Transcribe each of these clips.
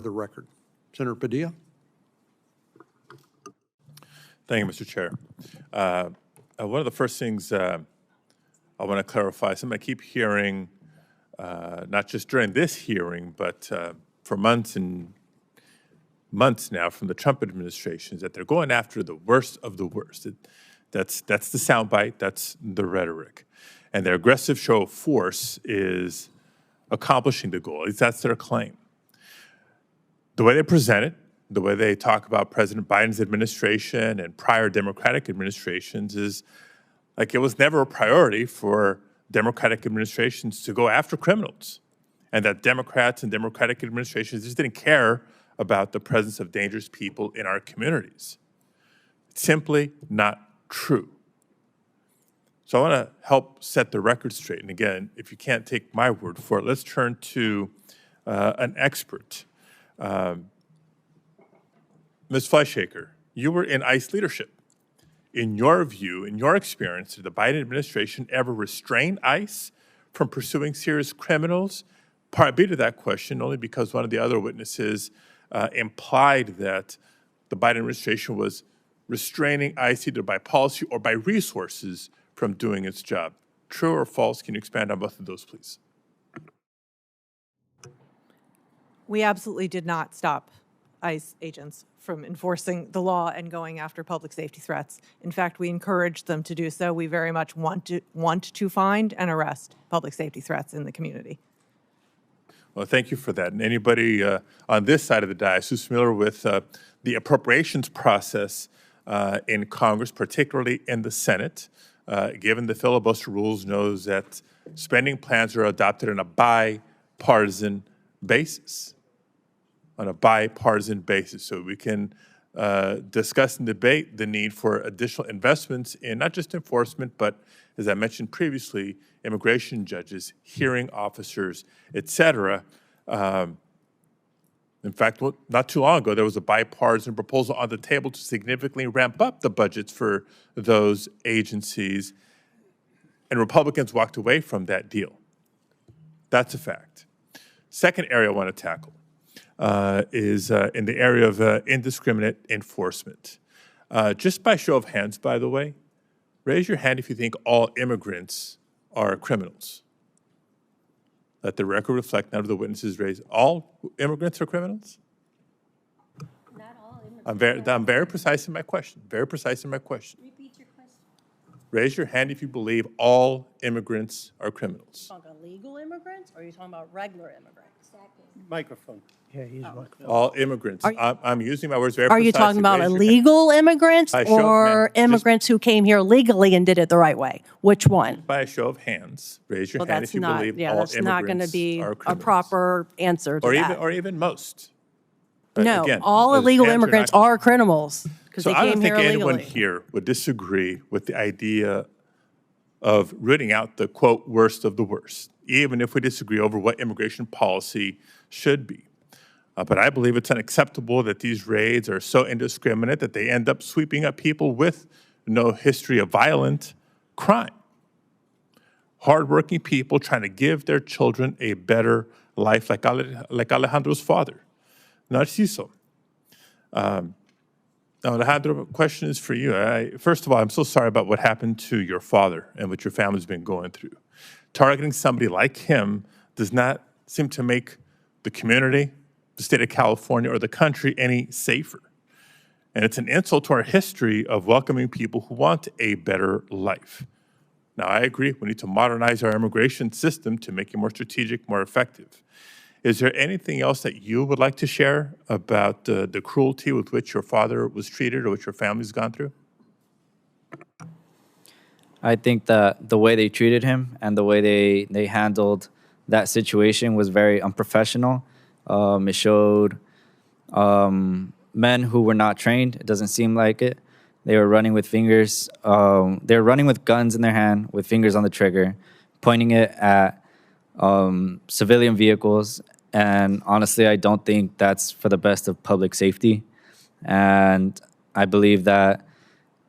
the record. Senator Padilla. Thank you, Mr. Chair. One of the first things I want to clarify, something I keep hearing, not just during this hearing, but for months and months now from the Trump administration, is that they're going after the worst of the worst. That's the soundbite, that's the rhetoric. And their aggressive show of force is accomplishing the goal. At least that's their claim. The way they present it, the way they talk about President Biden's administration and prior Democratic administrations is like it was never a priority for Democratic administrations to go after criminals, and that Democrats and Democratic administrations just didn't care about the presence of dangerous people in our communities. It's simply not true. So I want to help set the record straight. And again, if you can't take my word for it, let's turn to an expert. Ms. Fleischaker, you were in ICE leadership. In your view, in your experience, did the Biden administration ever restrain ICE from pursuing serious criminals? Part B to that question, only because one of the other witnesses implied that the Biden administration was restraining ICE either by policy or by resources from doing its job. True or false? Can you expand on both of those, please? We absolutely did not stop ICE agents from enforcing the law and going after public safety threats. In fact, we encourage them to do so. We very much want to find and arrest public safety threats in the community. Well, thank you for that. And anybody on this side of the dais who's familiar with the appropriations process in Congress, particularly in the Senate, given the filibuster rules, knows that spending plans are adopted on a bipartisan basis. So we can discuss and debate the need for additional investments in not just enforcement, but as I mentioned previously, immigration judges, hearing officers, et cetera. In fact, not too long ago, there was a bipartisan proposal on the table to significantly ramp up the budgets for those agencies, and Republicans walked away from that deal. That's a fact. Second area I want to tackle is in the area of indiscriminate enforcement. Just by show of hands, by the way, raise your hand if you think all immigrants are criminals. Let the record reflect, none of the witnesses raised. All immigrants are criminals? Not all immigrants. I'm very precise in my question. Repeat your question. Raise your hand if you believe all immigrants are criminals. Are you talking about legal immigrants, or are you talking about regular immigrants? Exactly. Microphone. Yeah, he's microphone. All immigrants. I'm using my words very precisely. Are you talking about Raise your illegal immigrants By show of or hands. immigrants who came here legally and did it the right way? Which one? By a show of hands, raise your Well, hand that's if you not, believe yeah, all that's not going to immigrants be are a criminals. proper answer to Or that. even most. But No, again, all those illegal hands immigrants not- are criminals because So they I came don't here think illegally. anyone here would disagree with the idea of rooting out the, quote, worst of the worst, even if we disagree over what immigration policy should be. But I believe it's unacceptable that these raids are so indiscriminate that they end up sweeping up people with no history of violent crime. Hardworking people trying to give their children a better life, like Alejandro's father, Narciso. Now, Alejandro, question is for you. First of all, I'm so sorry about what happened to your father and what your family's been going through. Targeting somebody like him does not seem to make the community, the state of California, or the country any safer. And it's an insult to our history of welcoming people who want a better life. Now, I agree, we need to modernize our immigration system to make it more strategic, more effective. Is there anything else that you would like to share about the cruelty with which your father was treated or which your family's gone through? I think that the way they treated him and the way they handled that situation was very unprofessional. It showed men who were not trained. It doesn't seem like it. They were running with fingers. They were running with guns in their hand, with fingers on the trigger, pointing it at civilian vehicles. And honestly, I don't think that's for the best of public safety. And I believe that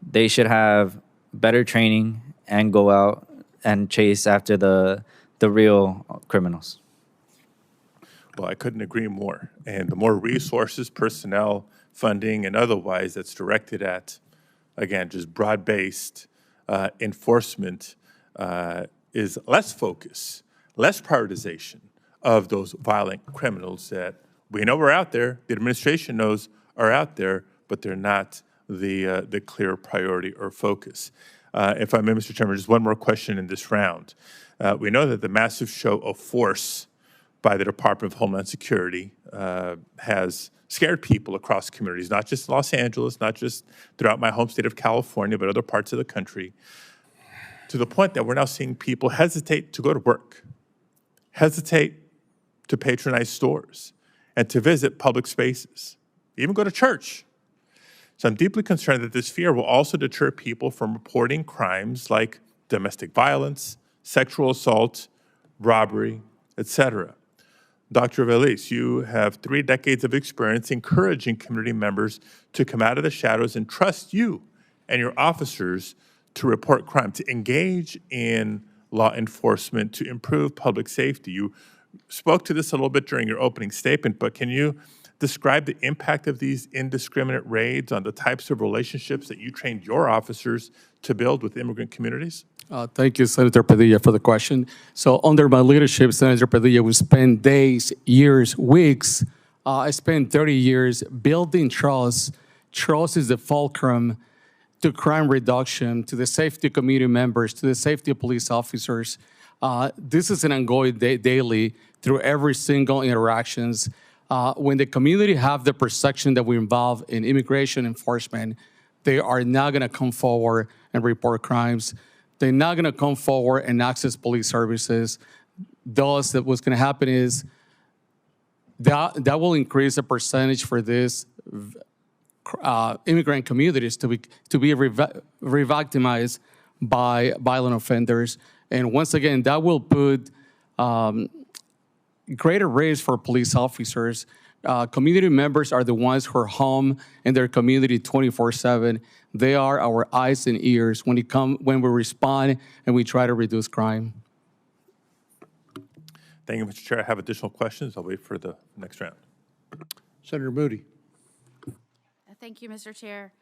they should have better training and go out and chase after the real criminals. critical. I couldn't agree more. And the more resources, personnel, funding, and otherwise that's directed at, again, just broad-based enforcement is less focus, less prioritization of those violent criminals that we know are out there, the administration knows are out there, but they're not the clear priority or focus. If I may, Mr. Chairman, just one more question in this round. We know that the massive show of force by the Department of Homeland Security has scared people across communities, not just Los Angeles, not just throughout my home state of California, but other parts of the country, to the point that we're now seeing people hesitate to go to work, hesitate to patronize stores, and to visit public spaces, even go to church. So I'm deeply concerned that this fear will also deter people from reporting crimes like domestic violence, sexual assault, robbery, etc. Dr. Velis, you have 3 decades of experience encouraging community members to come out of the shadows and trust you and your officers to report crime, to engage in law enforcement, to improve public safety. You spoke to this a little bit during your opening statement, but can you describe the impact of these indiscriminate raids on the types of relationships that you trained your officers to build with immigrant communities? Thank you, Senator Padilla, for the question. So under my leadership, Senator Padilla, we spent days, years, weeks. I spent 30 years building trust. Trust is the fulcrum to crime reduction, to the safety of community members, to the safety of police officers. This is an ongoing daily through every single interactions. When the community have the perception that we're involved in immigration enforcement, they are not going to come forward and report crimes. They're not going to come forward and access police services. Thus, what's going to happen is that will increase the percentage for this immigrant communities to be re-victimized by violent offenders. And once again, that will put greater risk for police officers. Community members are the ones who are home in their community 24/7. They are our eyes and ears when we respond and we try to reduce crime. Thank you, Mr. Chair. I have additional questions. I'll wait for the next round. Senator Moody. Thank you, Mr. Chair.